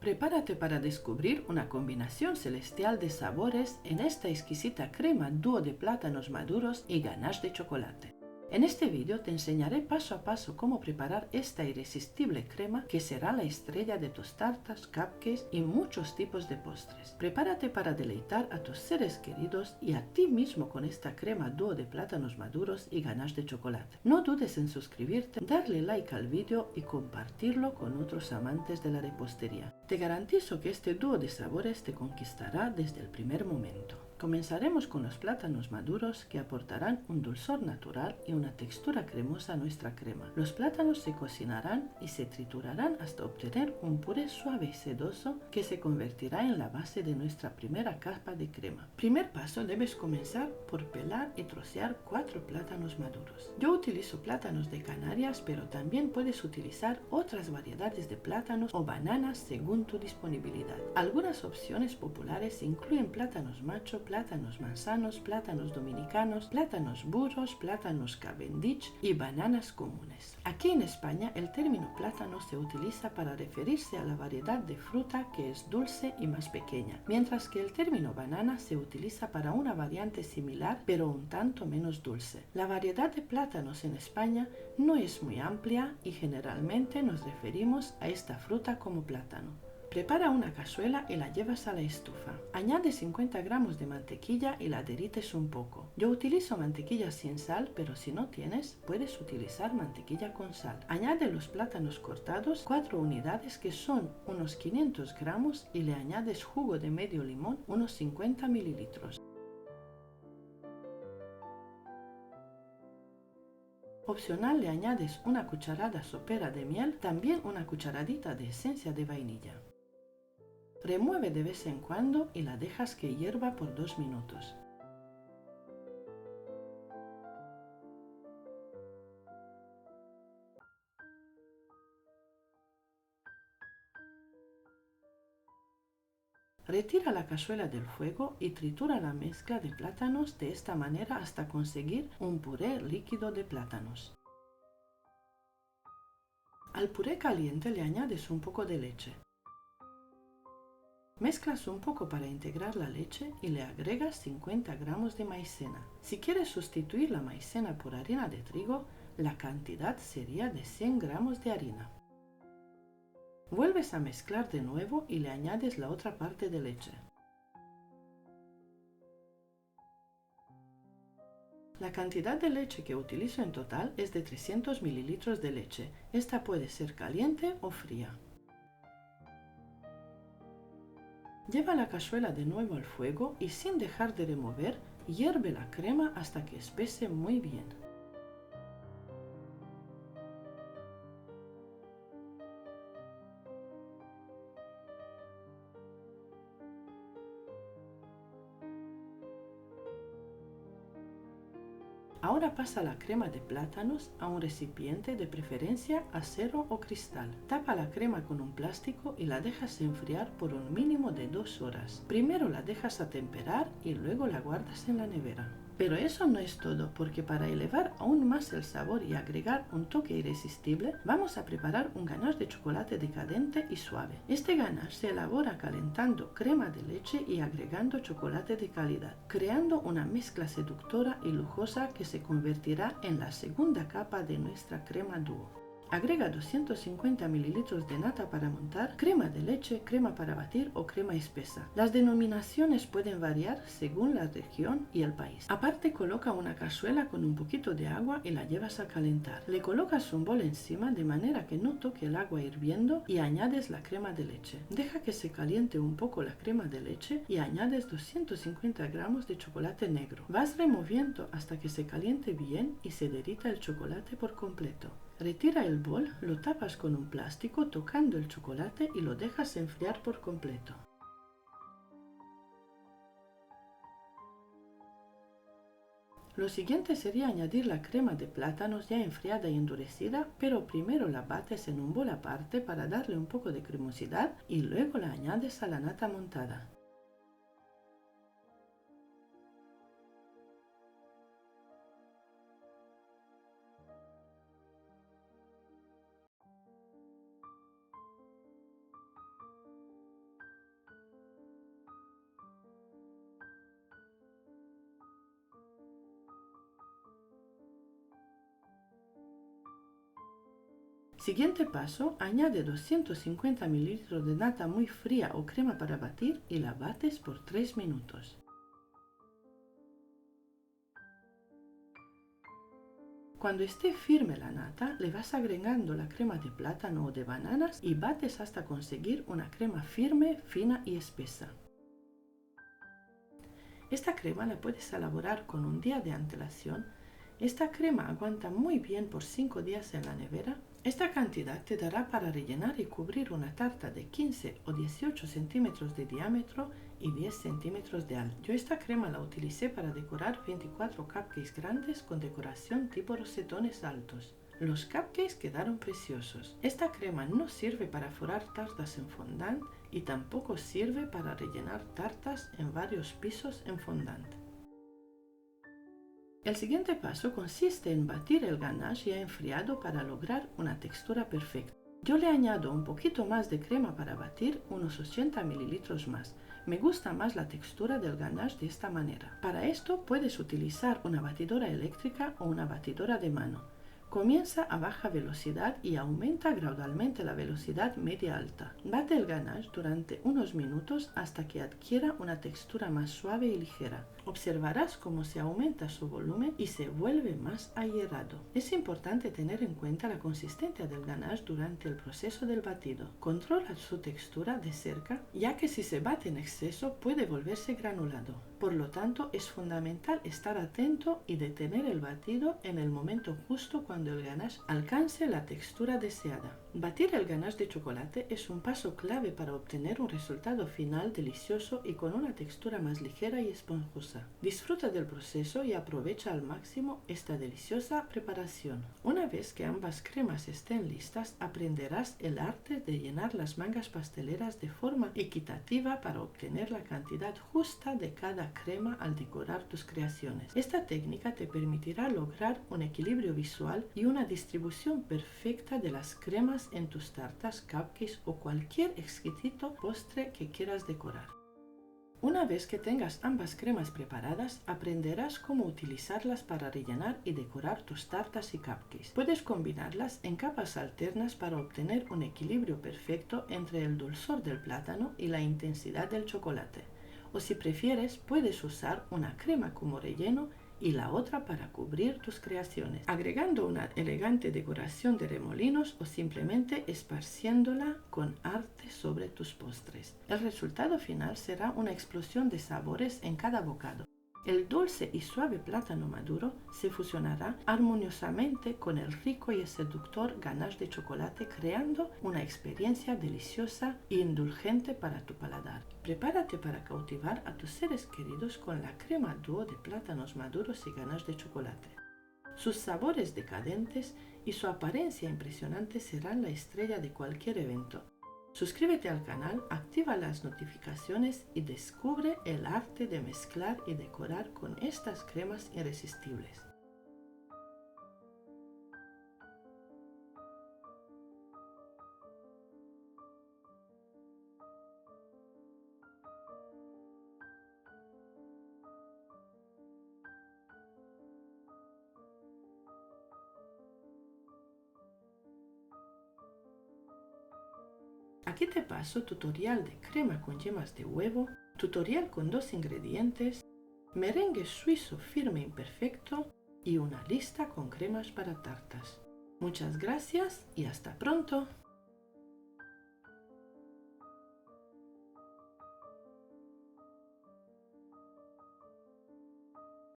Prepárate para descubrir una combinación celestial de sabores en esta exquisita crema dúo de plátanos maduros y ganache de chocolate. En este vídeo te enseñaré paso a paso cómo preparar esta irresistible crema que será la estrella de tus tartas, cupcakes y muchos tipos de postres. Prepárate para deleitar a tus seres queridos y a ti mismo con esta crema dúo de plátanos maduros y ganache de chocolate. No dudes en suscribirte, darle like al vídeo y compartirlo con otros amantes de la repostería. Te garantizo que este dúo de sabores te conquistará desde el primer momento. Comenzaremos con los plátanos maduros que aportarán un dulzor natural y una textura cremosa a nuestra crema. Los plátanos se cocinarán y se triturarán hasta obtener un puré suave y sedoso que se convertirá en la base de nuestra primera capa de crema. Primer paso, debes comenzar por pelar y trocear 4 plátanos maduros. Yo utilizo plátanos de Canarias, pero también puedes utilizar otras variedades de plátanos o bananas según tu disponibilidad. Algunas opciones populares incluyen plátanos macho, plátanos manzanos, plátanos dominicanos, plátanos burros, plátanos Cavendish y bananas comunes. Aquí en España el término plátano se utiliza para referirse a la variedad de fruta que es dulce y más pequeña, mientras que el término banana se utiliza para una variante similar pero un tanto menos dulce. La variedad de plátanos en España no es muy amplia y generalmente nos referimos a esta fruta como plátano. Prepara una cazuela y la llevas a la estufa. Añade 50 gramos de mantequilla y la derrites un poco. Yo utilizo mantequilla sin sal, pero si no tienes, puedes utilizar mantequilla con sal. Añade los plátanos cortados, 4 unidades que son unos 500 gramos y le añades jugo de medio limón, unos 50 mililitros. Opcional, le añades una cucharada sopera de miel, también una cucharadita de esencia de vainilla. Remueve de vez en cuando y la dejas que hierva por 2 minutos. Retira la cazuela del fuego y tritura la mezcla de plátanos de esta manera hasta conseguir un puré líquido de plátanos. Al puré caliente le añades un poco de leche. Mezclas un poco para integrar la leche y le agregas 50 gramos de maicena. Si quieres sustituir la maicena por harina de trigo, la cantidad sería de 100 gramos de harina. Vuelves a mezclar de nuevo y le añades la otra parte de leche. La cantidad de leche que utilizo en total es de 300 mililitros de leche. Esta puede ser caliente o fría. Lleva la cazuela de nuevo al fuego y sin dejar de remover, hierve la crema hasta que espese muy bien. Ahora pasa la crema de plátanos a un recipiente, de preferencia acero o cristal. Tapa la crema con un plástico y la dejas enfriar por un mínimo de 2 horas. Primero la dejas atemperar y luego la guardas en la nevera. Pero eso no es todo, porque para elevar aún más el sabor y agregar un toque irresistible, vamos a preparar un ganache de chocolate decadente y suave. Este ganache se elabora calentando crema de leche y agregando chocolate de calidad, creando una mezcla seductora y lujosa que se convertirá en la segunda capa de nuestra crema dúo. Agrega 250 mililitros de nata para montar, crema de leche, crema para batir o crema espesa. Las denominaciones pueden variar según la región y el país. Aparte, coloca una cazuela con un poquito de agua y la llevas a calentar. Le colocas un bol encima de manera que no toque el agua hirviendo y añades la crema de leche. Deja que se caliente un poco la crema de leche y añades 250 gramos de chocolate negro. Vas removiendo hasta que se caliente bien y se derrita el chocolate por completo. Retira el bol, lo tapas con un plástico tocando el chocolate y lo dejas enfriar por completo. Lo siguiente sería añadir la crema de plátanos ya enfriada y endurecida, pero primero la bates en un bol aparte para darle un poco de cremosidad y luego la añades a la nata montada. Siguiente paso, añade 250 ml de nata muy fría o crema para batir y la bates por 3 minutos. Cuando esté firme la nata, le vas agregando la crema de plátano o de bananas y bates hasta conseguir una crema firme, fina y espesa. Esta crema la puedes elaborar con un día de antelación. Esta crema aguanta muy bien por 5 días en la nevera. Esta cantidad te dará para rellenar y cubrir una tarta de 15 o 18 centímetros de diámetro y 10 centímetros de alto. Yo esta crema la utilicé para decorar 24 cupcakes grandes con decoración tipo rosetones altos. Los cupcakes quedaron preciosos. Esta crema no sirve para forrar tartas en fondant y tampoco sirve para rellenar tartas en varios pisos en fondant. El siguiente paso consiste en batir el ganache ya enfriado para lograr una textura perfecta. Yo le añado un poquito más de crema para batir, unos 80 ml más. Me gusta más la textura del ganache de esta manera. Para esto puedes utilizar una batidora eléctrica o una batidora de mano. Comienza a baja velocidad y aumenta gradualmente la velocidad media-alta. Bate el ganache durante unos minutos hasta que adquiera una textura más suave y ligera. Observarás cómo se aumenta su volumen y se vuelve más ahierado. Es importante tener en cuenta la consistencia del ganache durante el proceso del batido. Controla su textura de cerca, ya que si se bate en exceso puede volverse granulado. Por lo tanto, es fundamental estar atento y detener el batido en el momento justo cuando el ganache alcance la textura deseada. Batir el ganache de chocolate es un paso clave para obtener un resultado final delicioso y con una textura más ligera y esponjosa. Disfruta del proceso y aprovecha al máximo esta deliciosa preparación. Una vez que ambas cremas estén listas, aprenderás el arte de llenar las mangas pasteleras de forma equitativa para obtener la cantidad justa de cada crema al decorar tus creaciones. Esta técnica te permitirá lograr un equilibrio visual y una distribución perfecta de las cremas en tus tartas, cupcakes o cualquier exquisito postre que quieras decorar. Una vez que tengas ambas cremas preparadas, aprenderás cómo utilizarlas para rellenar y decorar tus tartas y cupcakes. Puedes combinarlas en capas alternas para obtener un equilibrio perfecto entre el dulzor del plátano y la intensidad del chocolate. O si prefieres, puedes usar una crema como relleno y la otra para cubrir tus creaciones, agregando una elegante decoración de remolinos o simplemente esparciéndola con arte sobre tus postres. El resultado final será una explosión de sabores en cada bocado. El dulce y suave plátano maduro se fusionará armoniosamente con el rico y seductor ganache de chocolate, creando una experiencia deliciosa e indulgente para tu paladar. Prepárate para cautivar a tus seres queridos con la crema dúo de plátanos maduros y ganache de chocolate. Sus sabores decadentes y su apariencia impresionante serán la estrella de cualquier evento. Suscríbete al canal, activa las notificaciones y descubre el arte de mezclar y decorar con estas cremas irresistibles. Aquí te paso tutorial de crema con yemas de huevo, tutorial con 2 ingredientes, merengue suizo firme imperfecto y una lista con cremas para tartas. Muchas gracias y hasta pronto.